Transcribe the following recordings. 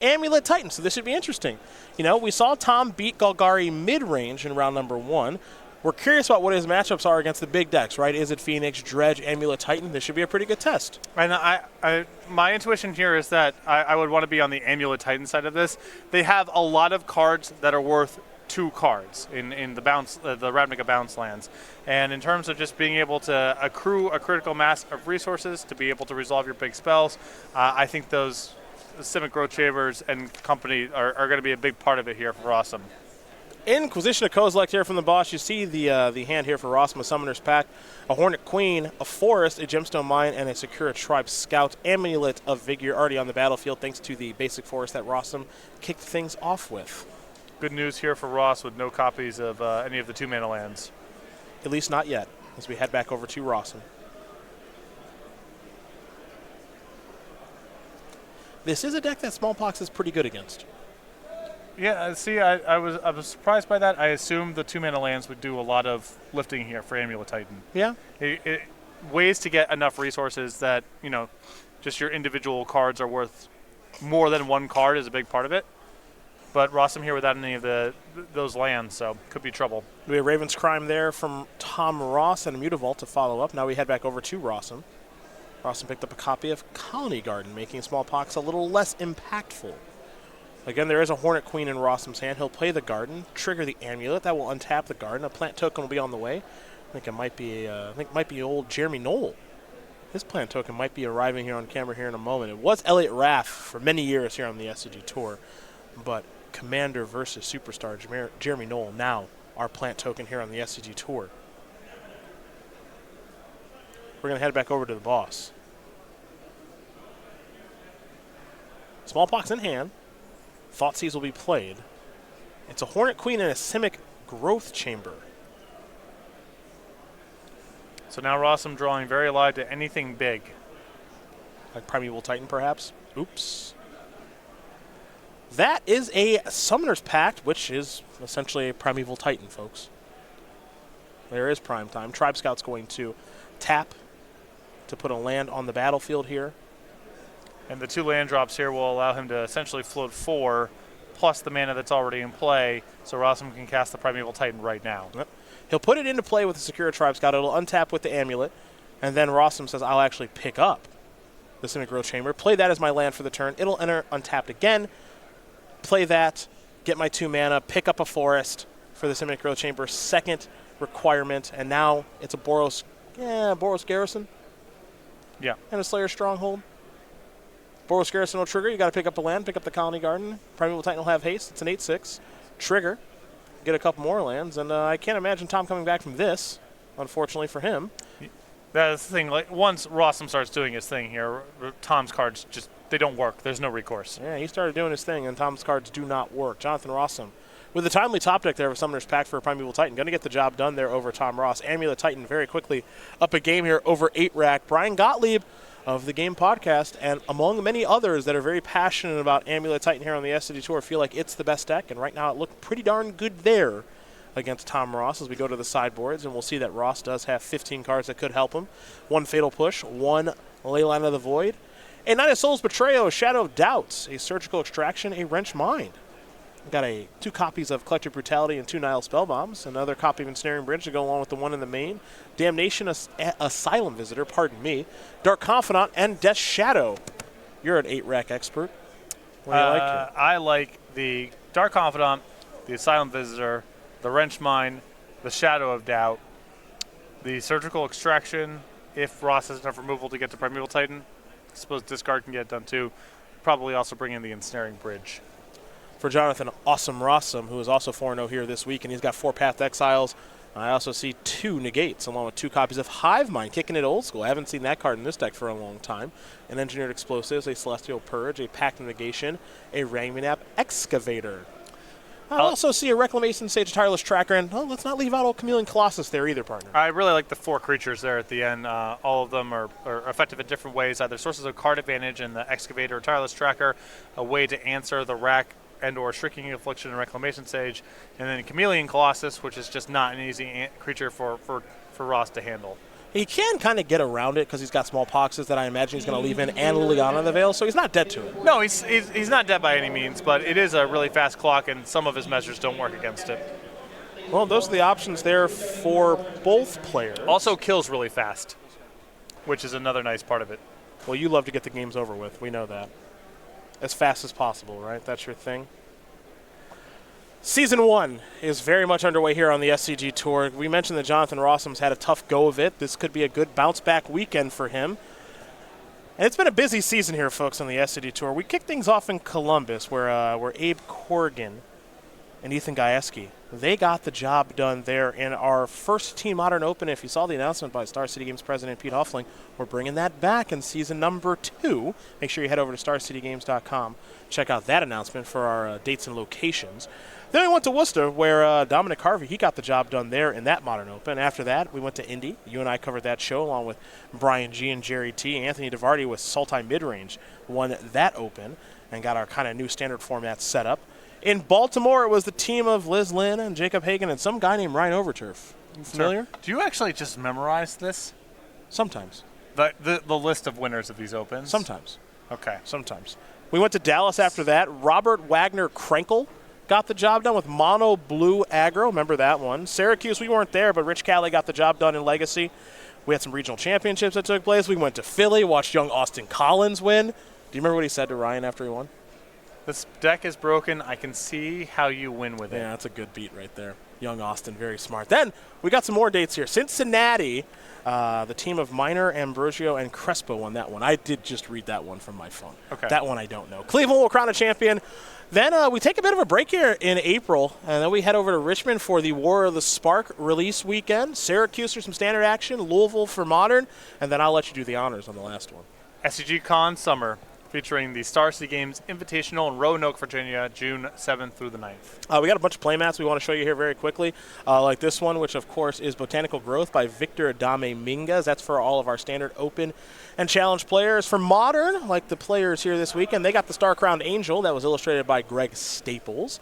Amulet Titan, so this should be interesting. You know, we saw Tom beat Golgari mid-range in round number 1. We're curious about what his matchups are against the big decks, right? Is it Phoenix, Dredge, Amulet Titan? This should be a pretty good test. And my intuition here is that I would want to be on the Amulet Titan side of this. They have a lot of cards that are worth 2 cards in the Ravnica bounce lands. And in terms of just being able to accrue a critical mass of resources to be able to resolve your big spells, I think those Simic Growth Chambers and company are going to be a big part of it here for Rosum. Inquisition of Kozilek here from the boss. You see the hand here for Rosum, a Summoner's Pact, a Hornet Queen, a Forest, a Gemstone Mine, and a Sakura Tribe Scout. Amulet of Vigor already on the battlefield thanks to the basic forest that Rosum kicked things off with. Good news here for Ross with no copies of any of the 2-mana lands. At least not yet, as we head back over to Rosum. This is a deck that Smallpox is pretty good against. Yeah, see, I was surprised by that. I assumed the 2-mana lands would do a lot of lifting here for Amulet Titan. Yeah. Ways to get enough resources that, you know, just your individual cards are worth more than 1 card is a big part of it. But Rosum here without any of those lands, so could be trouble. We have Raven's Crime there from Tom Ross and a Mutavault to follow up. Now we head back over to Rosum. Rosum picked up a copy of Colony Garden, making Smallpox a little less impactful. Again, there is a Hornet Queen in Rosum's hand. He'll play the Garden, trigger the Amulet. That will untap the Garden. A plant token will be on the way. I think it might be old Jeremy Knoll. His plant token might be arriving here on camera here in a moment. It was Elliot Raff for many years here on the SCG Tour, but Commander versus Superstar Jeremy Knoll now our plant token here on the SCG Tour. We're going to head back over to the boss. Smallpox in hand. Thoughtseize will be played. It's a Hornet Queen and a Simic Growth Chamber. So now Rosum drawing very alive to anything big. Like Primeval Titan, perhaps? Oops. That is a Summoner's Pact, which is essentially a Primeval Titan, folks. There is prime time. Tribe Scout's going to tap to put a land on the battlefield here. And the 2 land drops here will allow him to essentially float 4, plus the mana that's already in play, so Rosum can cast the Primeval Titan right now. Yep. He'll put it into play with the Sakura Tribe Scout. It'll untap with the Amulet, and then Rosum says, I'll actually pick up the Simic Growth Chamber, play that as my land for the turn. It'll enter untapped again, play that, get my 2 mana, pick up a Forest for the Simic Growth Chamber, second requirement, and now it's a Boros Garrison. Yeah. And a Slayer Stronghold. Boros Garrison will trigger. You got to pick up a land, pick up the Colony Garden. Primeval Titan will have haste. It's an 8/6. Trigger. Get a couple more lands. And I can't imagine Tom coming back from this, unfortunately for him. That's the thing. Like, once Rosum starts doing his thing here, Tom's cards just, they don't work. There's no recourse. Yeah, he started doing his thing, and Tom's cards do not work. Jonathan Rosum, with a timely top deck there of Summoner's Pact for a Primeval Titan, going to get the job done there over Tom Ross. Amulet Titan very quickly up a game here over 8-rack. Brian Gottlieb of the Game Podcast, and among many others that are very passionate about Amulet Titan here on the SCG Tour, feel like it's the best deck, and right now it looked pretty darn good there against Tom Ross as we go to the sideboards, and we'll see that Ross does have 15 cards that could help him. 1 Fatal Push, 1 Leyline of the Void, a Knight of Souls Betrayal, a Shadow of Doubts, a Surgical Extraction, a Wrench Mind. We've got 2 copies of Collective Brutality and 2 Nihil Spellbombs, another copy of Ensnaring Bridge to go along with the one in the main, Damnation Asylum Visitor, pardon me, Dark Confidant, and Death Shadow. You're an 8-rack expert. What do you like here? I like the Dark Confidant, the Asylum Visitor, the Wrench Mine, the Shadow of Doubt, the Surgical Extraction, if Ross has enough removal to get to Primeval Titan. I suppose discard can get it done too. Probably also bring in the Ensnaring Bridge. For Jonathan Awesome Rossum, who is also 4-0 here this week, and he's got 4 Path Exiles. I also see 2 Negates, along with 2 copies of Hive Mind, kicking it old school. I haven't seen that card in this deck for a long time. An Engineered Explosives, a Celestial Purge, a Pact of Negation, a Rangmanap Excavator. I also see a Reclamation Sage, Tireless Tracker, and let's not leave out old Chameleon Colossus there either, partner. I really like the 4 creatures there at the end. All of them are effective in different ways, either sources of card advantage in the Excavator or Tireless Tracker, a way to answer the rack and or Shrieking Affliction and Reclamation Sage, and then Chameleon Colossus, which is just not an easy creature for Ross to handle. He can kind of get around it because he's got small boxes that I imagine he's going to leave in and Liliana the Veil, so he's not dead to it. No, he's not dead by any means, but it is a really fast clock, and some of his measures don't work against it. Well, those are the options there for both players. Also kills really fast, which is another nice part of it. Well, you love to get the games over with. We know that. As fast as possible, right? That's your thing. Season 1 is very much underway here on the SCG Tour. We mentioned that Jonathan Rosum's had a tough go of it. This could be a good bounce-back weekend for him. And it's been a busy season here, folks, on the SCG Tour. We kicked things off in Columbus, where Abe Corrigan and Ethan Gajewski, they got the job done there in our first Team Modern Open. If you saw the announcement by Star City Games president Pete Hoffling, we're bringing that back in season number 2. Make sure you head over to starcitygames.com. Check out that announcement for our dates and locations. Then we went to Worcester, where Dominic Harvey, he got the job done there in that Modern Open. After that, we went to Indy. You and I covered that show along with Brian G. and Jerry T. Anthony DeVardi with Sultai Midrange won that Open and got our kind of new standard format set up. In Baltimore, it was the team of Liz Lynn and Jacob Hagan and some guy named Ryan Overturf. You familiar? Sir, do you actually just memorize this? Sometimes. The list of winners of these Opens? Sometimes. Okay. Sometimes. We went to Dallas after that. Robert Wagner Krenkel got the job done with Mono Blue Aggro. Remember that one. Syracuse, we weren't there, but Rich Calley got the job done in Legacy. We had some regional championships that took place. We went to Philly, watched young Austin Collins win. Do you remember what he said to Ryan after he won? This deck is broken. I can see how you win with it. Yeah, that's a good beat right there. Young Austin, very smart. Then we got some more dates here. Cincinnati, the team of Minor, Ambrosio, and Crespo won that one. I did just read that one from my phone. Okay. That one I don't know. Cleveland will crown a champion. Then we take a bit of a break here in April, and then we head over to Richmond for the War of the Spark release weekend. Syracuse for some standard action, Louisville for Modern, and then I'll let you do the honors on the last one. SCG Con Summer, featuring the Star City Games Invitational in Roanoke, Virginia, June 7th through the 9th. We got a bunch of playmats we want to show you here very quickly, like this one, which of course is Botanical Growth by Victor Adame Mingas. That's for all of our standard open and challenge players. For Modern, like the players here this weekend, they got the Star Crowned Angel that was illustrated by Greg Staples.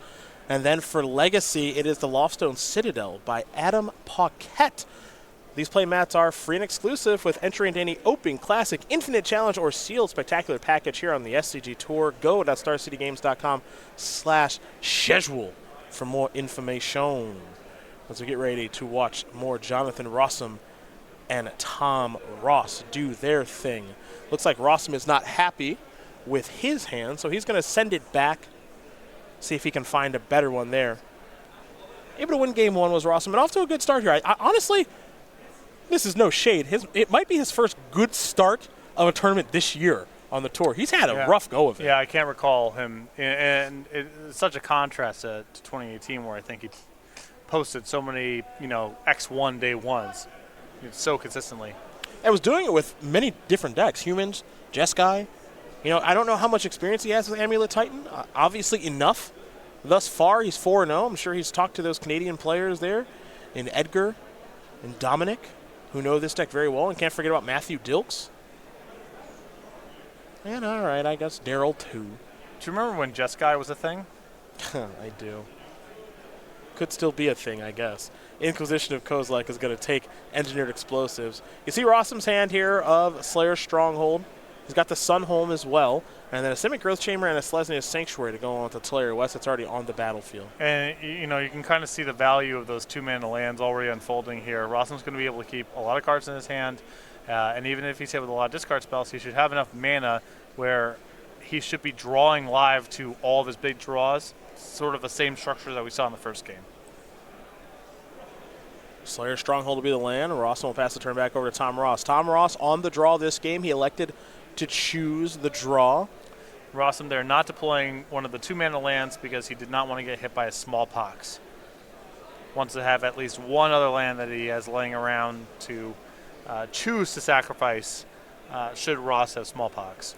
And then for Legacy, it is the Loftstone Citadel by Adam Paquette. These playmats are free and exclusive with entry into any Open, Classic, Infinite Challenge, or Sealed Spectacular package here on the SCG Tour. Go to starcitygames.com/schedule for more information. As we get ready to watch more Jonathan Rosum and Tom Ross do their thing. Looks like Rosum is not happy with his hand, so he's going to send it back, see if he can find a better one there. Able to win game 1 was Rosum, and off to a good start here. I honestly, this is no shade. It might be his first good start of a tournament this year on the tour. He's had a rough go of it. Yeah, I can't recall him. And it's such a contrast to 2018 where I think he posted so many, X1 day ones so consistently. I was doing it with many different decks. Humans, Jeskai. I don't know how much experience he has with Amulet Titan. Obviously enough. Thus far, he's 4-0. I'm sure he's talked to those Canadian players there in Edgar and Dominic, who know this deck very well, and can't forget about Matthew Dilks. And all right, I guess Daryl too. Do you remember when Jeskai was a thing? I do. Could still be a thing, I guess. Inquisition of Kozilek is going to take Engineered Explosives. You see Rossum's hand here of Slayer's Stronghold. He's got the Sunholm as well, and then a Simic Growth Chamber and a Selesnia's Sanctuary to go on with the Slayer West. It's already on the battlefield. And, you can kind of see the value of those 2-mana lands already unfolding here. Rossum's going to be able to keep a lot of cards in his hand, and even if he's hit with a lot of discard spells, he should have enough mana where he should be drawing live to all of his big draws, sort of the same structure that we saw in the first game. Slayer's Stronghold will be the land. Rossum will pass the turn back over to Tom Ross. Tom Ross on the draw this game. He elected to choose the draw. Rossum there not deploying one of the 2-mana lands because he did not want to get hit by a smallpox. Wants to have at least one other land that he has laying around to choose to sacrifice should Ross have smallpox.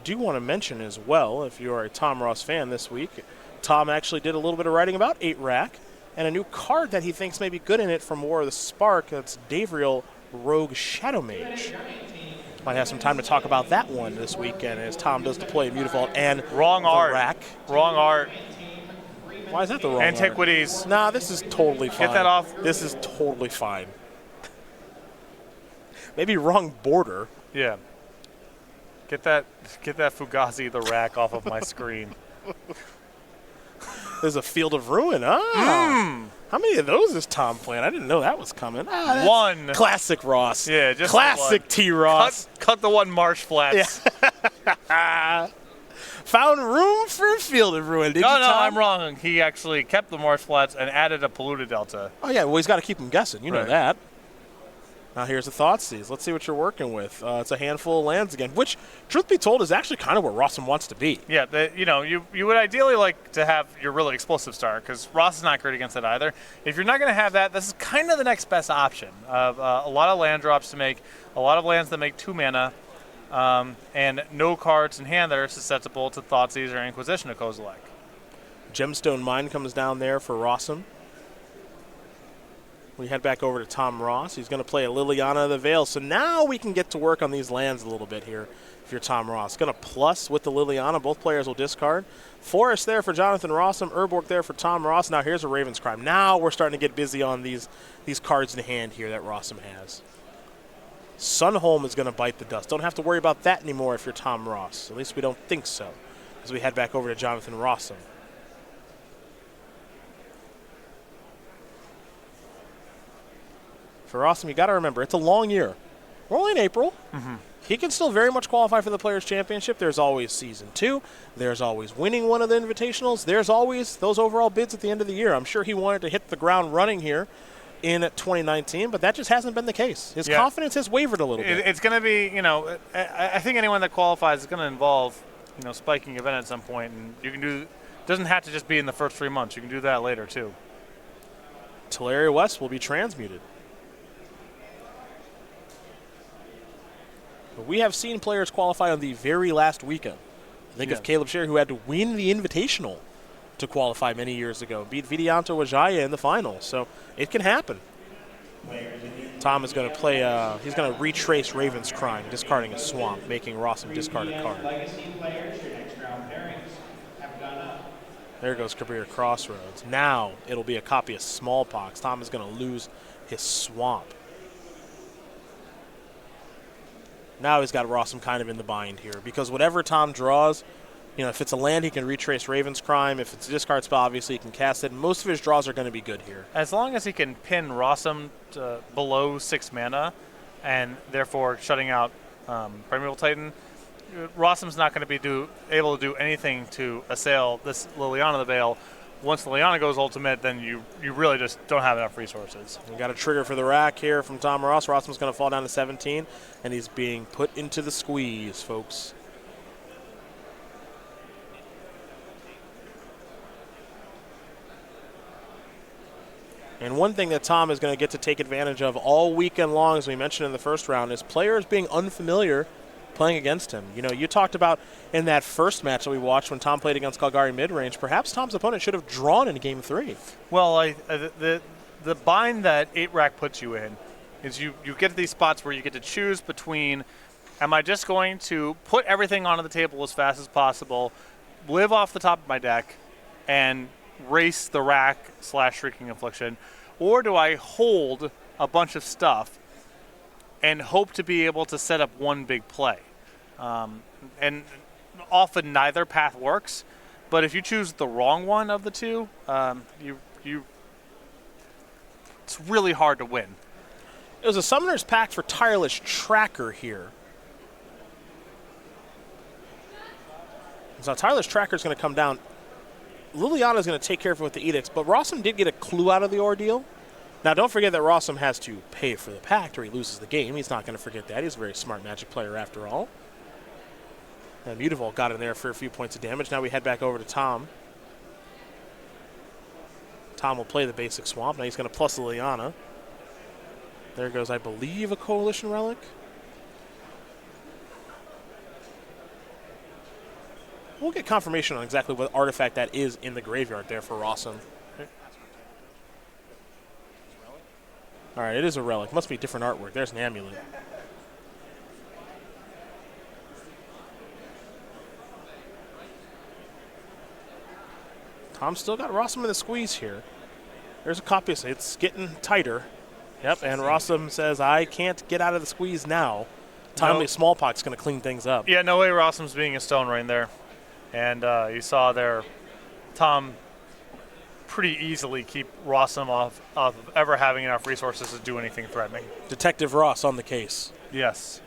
Do want to mention as well, if you are a Tom Ross fan this week, Tom actually did a little bit of writing about 8-Rack and a new card that he thinks may be good in it from War of the Spark. That's Davriel Rogue Shadow Mage. Might have some time to talk about that one this weekend as Tom does deploy Mutavault and Wrong art. Rack. Wrong art. Why is that the wrong Antiquities. art? Nah, this is totally fine. Get that off. This is totally fine. Maybe wrong border. Yeah. Get that Fugazi the Rack off of my screen. There's a Field of Ruin. How many of those is Tom playing? I didn't know that was coming. One. Classic Ross. Yeah, just classic T. Ross. Cut the one Marsh Flats. Yeah. Found room for a Field of Ruin, did you, Tom? No, I'm wrong. He actually kept the Marsh Flats and added a Polluted Delta. Oh, yeah, well, he's got to keep them guessing. You know Right. that. Now here's the Thoughtseize. Let's see what you're working with. It's a handful of lands again, which, truth be told, is actually kind of where Rosum wants to be. Yeah, you would ideally like to have your really explosive start, because Ross is not great against it either. If you're not going to have that, this is kind of the next best option. Of a lot of land drops to make, a lot of lands that make 2 mana, and no cards in hand that are susceptible to Thoughtseize or Inquisition of Kozilek. Gemstone Mine comes down there for Rosum. We head back over to Tom Ross. He's going to play a Liliana of the Veil. So now we can get to work on these lands a little bit here if you're Tom Ross. Going to plus with the Liliana. Both players will discard. Forest there for Jonathan Rossum. Urborg there for Tom Ross. Now here's a Raven's Crime. Now we're starting to get busy on these cards in hand here that Rossum has. Sunholm is going to bite the dust. Don't have to worry about that anymore if you're Tom Ross. At least we don't think so, as we head back over to Jonathan Rossum. For Rossum, you got to remember, it's a long year. We're only in April. He can still very much qualify for the Players' Championship. There's always Season 2. There's always winning one of the Invitationals. There's always those overall bids at the end of the year. I'm sure he wanted to hit the ground running here in 2019, but that just hasn't been the case. His confidence has wavered a little bit. It's going to be, I think anyone that qualifies is going to involve, spiking event at some point, and you can do. Doesn't have to just be in the first 3 months. You can do that later too. Teleria West will be transmuted. But we have seen players qualify on the very last weekend. Think of Caleb Sherry, who had to win the Invitational to qualify many years ago. Beat Vidianto Wajaya in the final. So it can happen. Tom is going to play, he's going to retrace Raven's Crime, discarding a Swamp, making Rossum discard a card. There goes Kabir Crossroads. Now it'll be a copy of Smallpox. Tom is going to lose his Swamp. Now he's got Rossum kind of in the bind here, because whatever Tom draws, if it's a land, he can retrace Raven's Crime. If it's a discard spell, obviously he can cast it. Most of his draws are going to be good here. As long as he can pin Rossum to below 6 mana, and therefore shutting out Primeval Titan, Rossum's not going to be able to do anything to assail this Liliana of the Veil. Once Liliana goes ultimate, then you really just don't have enough resources. We got a trigger for the rack here from Tom Ross. Rossum's going to fall down to 17, and he's being put into the squeeze, folks. And one thing that Tom is going to get to take advantage of all weekend long, as we mentioned in the first round, is players being unfamiliar playing against him. You talked about in that first match that we watched when Tom played against Calgary midrange, perhaps Tom's opponent should have drawn in Game 3. Well, the bind that 8-rack puts you in is you get to these spots where you get to choose between, am I just going to put everything onto the table as fast as possible, live off the top of my deck, and race the rack / Shrieking Affliction, or do I hold a bunch of stuff and hope to be able to set up one big play? And often neither path works, but if you choose the wrong one of the two, it's really hard to win. It was a Summoner's Pact for Tireless Tracker here. So Tireless Tracker is going to come down. Liliana is going to take care of it with the Edicts, but Rossum did get a clue out of the ordeal. Now, don't forget that Rossum has to pay for the pact or he loses the game. He's not going to forget that. He's a very smart Magic player after all. And Mutavault got in there for a few points of damage. Now we head back over to Tom. Tom will play the basic Swamp. Now he's going to plus Liliana. There goes, I believe, a Coalition Relic. We'll get confirmation on exactly what artifact that is in the graveyard there for Rosum. All right, it is a relic. Must be different artwork. There's an amulet. Tom's still got Rosum in the squeeze here. There's a copy. It's getting tighter Yep, and Rosum says, I can't get out of the squeeze now. Timely Smallpox going to clean things up. Yeah, no way Rosum's being a stone right there. And you saw there, Tom pretty easily keep Rosum off of ever having enough resources to do anything threatening. Detective Ross on the case. Yes.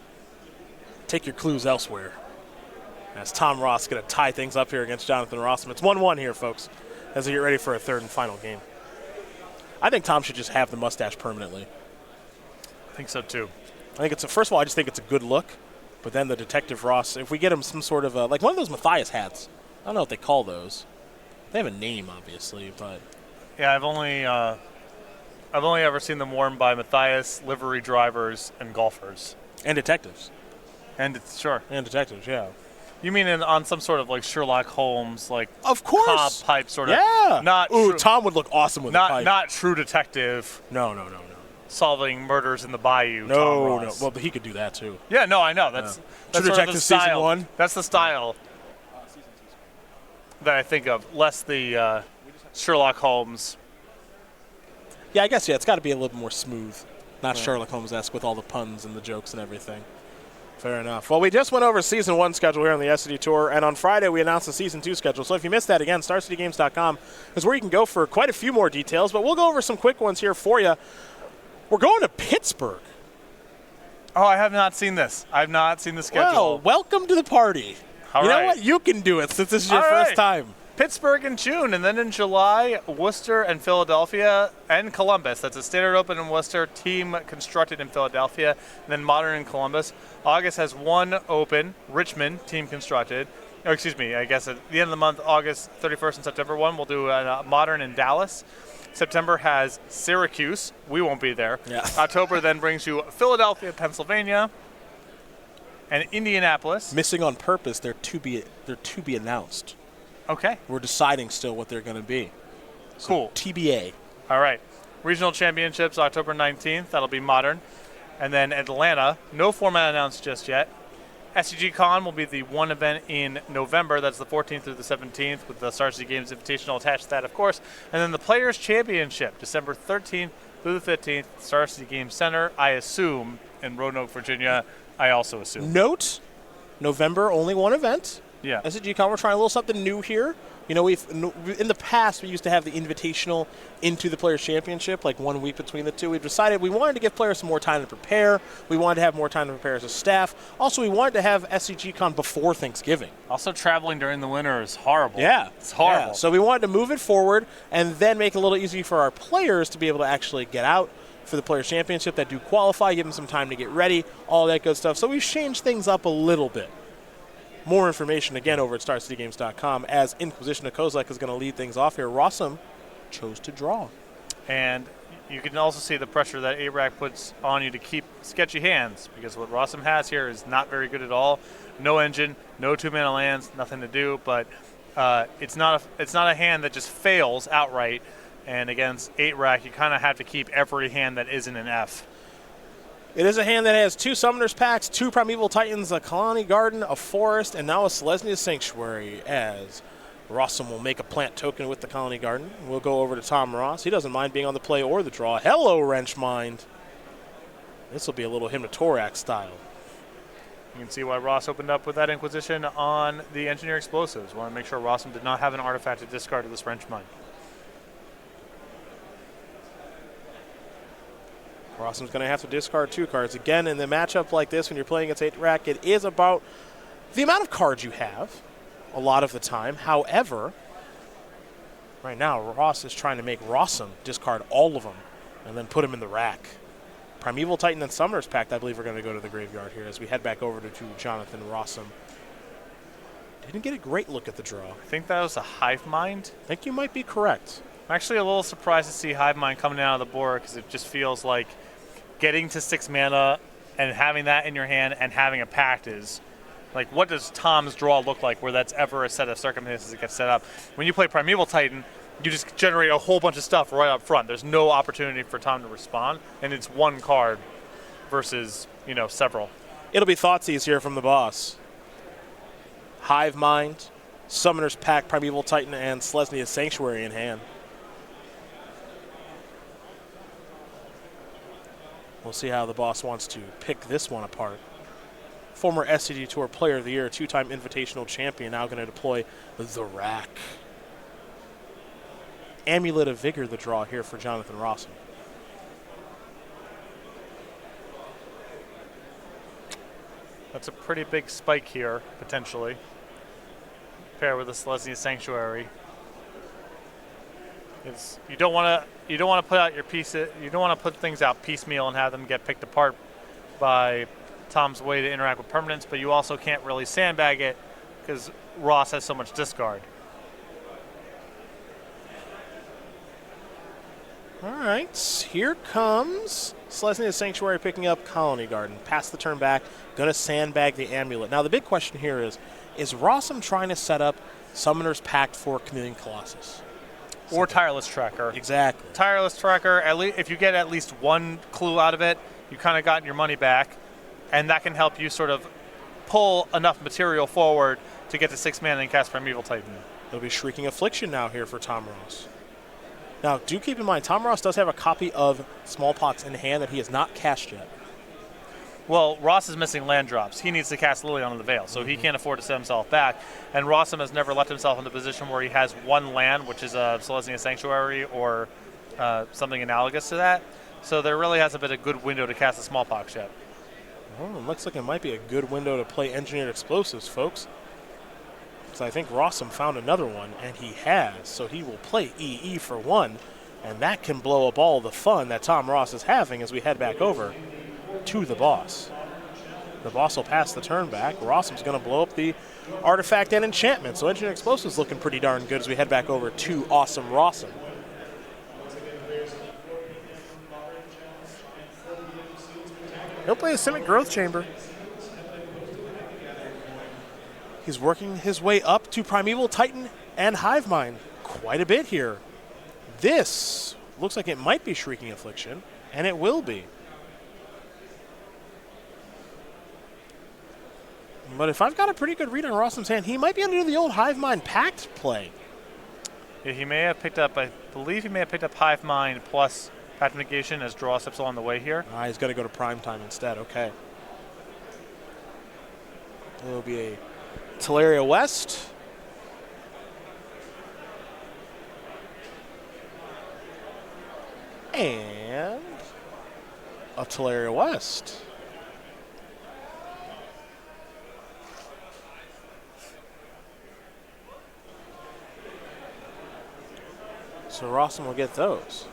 Take your clues elsewhere. As Tom Ross going to tie things up here against Jonathan Rosum. It's 1-1 here, folks, as we get ready for a third and final game. I think Tom should just have the mustache permanently. I think so, too. I think first of all, I just think it's a good look. But then the Detective Ross, if we get him some sort of like one of those Matthias hats. I don't know what they call those. They have a name, obviously, but yeah, I've only ever seen them worn by Matthias, livery drivers, and golfers. And detectives. And sure. And detectives, yeah. You mean on some sort of like Sherlock Holmes, like of course cob pipe sort of? Yeah. Not Tom would look awesome with a pipe. Not true detective. No. Solving murders in the bayou. No. Well, but he could do that too. Yeah, no, I know. That's True sort Detective of the style. Season 1. That's the style that I think of. Less the Sherlock Holmes. Yeah, I guess it's got to be a little more smooth, not Sherlock Holmes-esque with all the puns and the jokes and everything. Fair enough. Well, we just went over Season 1 schedule here on the SCG Tour, and on Friday we announced the Season 2 schedule. So if you missed that, again, StarCityGames.com is where you can go for quite a few more details, but we'll go over some quick ones here for you. We're going to Pittsburgh. Oh, I have not seen this. I have not seen the schedule. Well, welcome to the party. All you right. know what? You can do it since this is your first time. Pittsburgh in June, and then in July, Worcester and Philadelphia and Columbus. That's a Standard Open in Worcester, team constructed in Philadelphia, and then Modern in Columbus. August has one Open, Richmond, team constructed. Or excuse me, I guess at the end of the month, August 31st and September 1, we'll do a Modern in Dallas. September has Syracuse. We won't be there. Yeah. October then brings you Philadelphia, Pennsylvania, and Indianapolis. Missing on purpose. They're to be announced. Okay. We're deciding still what they're going to be. So Cool. TBA. All right. Regional Championships, October 19th. That'll be Modern. And then Atlanta. No format announced just yet. SCG Con will be the one event in November. That's the 14th through the 17th with the Star City Games Invitational attached to that, of course. And then the Players' Championship, December 13th through the 15th, Star City Games Center, I assume, in Roanoke, Virginia. I also assume. Note, November, only one event. Yeah. SCG Con, we're trying a little something new here. You know, in the past, we used to have the Invitational into the Players' Championship, like 1 week between the two. We've decided we wanted to give players some more time to prepare. We wanted to have more time to prepare as a staff. Also, we wanted to have SCG Con before Thanksgiving. Also, traveling during the winter is horrible. Yeah. It's horrible. Yeah. So we wanted to move it forward and then make it a little easier for our players to be able to actually get out for the Players' Championship that do qualify, give them some time to get ready, all that good stuff. So we've changed things up a little bit. More information, again, over at StarCityGames.com, as Inquisition of Kozak is going to lead things off here. Rosum chose to draw. And you can also see the pressure that ARAC puts on you to keep sketchy hands, because what Rosum has here is not very good at all. No engine, no two-mana lands, nothing to do, but it's not a hand that just fails outright. And against 8-rack, you kind of have to keep every hand that isn't an F. It is a hand that has 2 Summoners Packs, 2 Primeval Titans, a Colony Garden, a Forest, and now a Selesnya Sanctuary, as Rosum will make a plant token with the Colony Garden. We'll go over to Tom Ross. He doesn't mind being on the play or the draw. Hello, Wrenchmind. This will be a little Hymnothorax style. You can see why Ross opened up with that Inquisition on the Engineer Explosives. Want to make sure Rosum did not have an artifact to discard to this Wrenchmind. Rossum's going to have to discard 2 cards. Again, in the matchup like this, when you're playing against 8-rack, it is about the amount of cards you have a lot of the time. However, right now, Ross is trying to make Rosum discard all of them and then put them in the rack. Primeval Titan and Summoner's Pact, I believe, are going to go to the graveyard here as we head back over to Jonathan Rosum. Didn't get a great look at the draw. I think that was a Hive Mind. I think you might be correct. I'm actually a little surprised to see Hive Mind coming out of the board, because it just feels like getting to 6 mana and having that in your hand and having a pact is, like, what does Tom's draw look like where that's ever a set of circumstances that gets set up? When you play Primeval Titan, you just generate a whole bunch of stuff right up front. There's no opportunity for Tom to respond, and it's 1 card versus, several. It'll be Thoughtseize here from the boss. Hive Mind, Summoner's Pact, Primeval Titan, and Selesnya Sanctuary in hand. We'll see how the boss wants to pick this one apart. Former SCG Tour Player of the Year, 2-time Invitational Champion, now going to deploy the Rack. Amulet of Vigor, the draw here for Jonathan Rosum. That's a pretty big spike here, potentially. Pair with the Selesnya Sanctuary. You don't want to put out your pieces. You don't want to put things out piecemeal and have them get picked apart by Tom's way to interact with permanents, but you also can't really sandbag it because Ross has so much discard. All right, here comes Selesnya Sanctuary picking up Colony Garden. Pass the turn back, going to sandbag the Amulet. Now the big question here is Rosum trying to set up Summoner's Pact for Chameleon Colossus? Or Tireless Tracker. Exactly. Tireless Tracker, if you get at least one clue out of it, you kind of gotten your money back, and that can help you sort of pull enough material forward to get to 6 mana and cast Primeval Titan. It'll be Shrieking Affliction now here for Tom Ross. Now, do keep in mind, Tom Ross does have a copy of Smallpox in hand that he has not cast yet. Well, Ross is missing land drops. He needs to cast Liliana of the Veil, so he can't afford to set himself back. And Rosum has never left himself in the position where he has one land, which is a Selesnya Sanctuary or something analogous to that. So there really hasn't been a good window to cast a Smallpox yet. Well, it looks like it might be a good window to play Engineered Explosives, folks. So I think Rosum found another one, and he has. So he will play EE for 1, and that can blow up all the fun that Tom Ross is having as we head back over to the boss. The boss will pass the turn back. Rossum's going to blow up the artifact and enchantment. So Engineered Explosives looking pretty darn good as we head back over to Awesome Rosum. He'll play a Simic Growth Chamber. He's working his way up to Primeval Titan and Hivemind quite a bit here. This looks like it might be Shrieking Affliction, and it will be. But if I've got a pretty good read on Rossum's hand, he might be able to do the old Hivemind Pact play. Yeah, he may have picked up, I believe he may have picked up Hivemind plus Pact Negation as draw steps along the way here. He's got to go to Prime Time instead. Okay. It'll be a Teleria West. And a Teleria West. So Rosum will get those.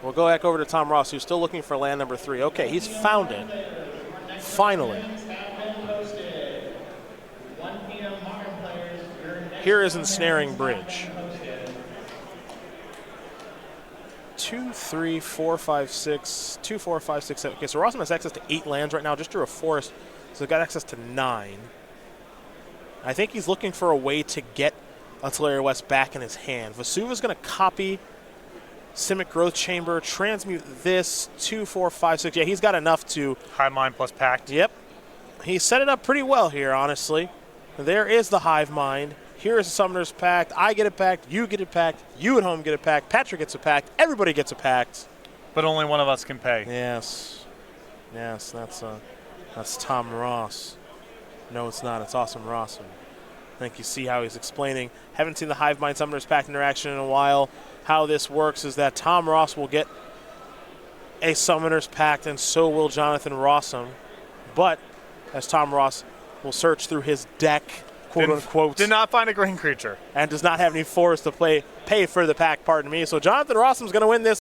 We'll go back over to Tom Ross, who's still looking for land number 3. Okay, he's found it. Finally. Here is Ensnaring Bridge. 2, 3, 4, 5, 6. 2, 4, 5, 6, 7. Okay, so Rosum has access to 8 lands right now, just drew a forest, so he's got access to 9. I think he's looking for a way to get a Teleria West back in his hand. Vesuva's going to copy Simic Growth Chamber, transmute this, 2, 4, 5, 6. Yeah, he's got enough to... Hivemind plus Pact. Yep. He set it up pretty well here, honestly. There is the Hivemind. Here is a Summoner's Pact. I get a Pact. You get a Pact. You at home get a Pact. Patrick gets a Pact. Everybody gets a Pact. But only one of us can pay. Yes. Yes, that's Tom Ross. No, it's not. It's Awesome Rosum. I think you see how he's explaining. Haven't seen the Hivemind Summoner's Pact interaction in a while. How this works is that Tom Ross will get a Summoner's Pact, and so will Jonathan Rosum. But as Tom Ross will search through his deck, quote unquote, did not find a green creature, and does not have any force to pay for the pack. Pardon me. So Jonathan Rosum's going to win this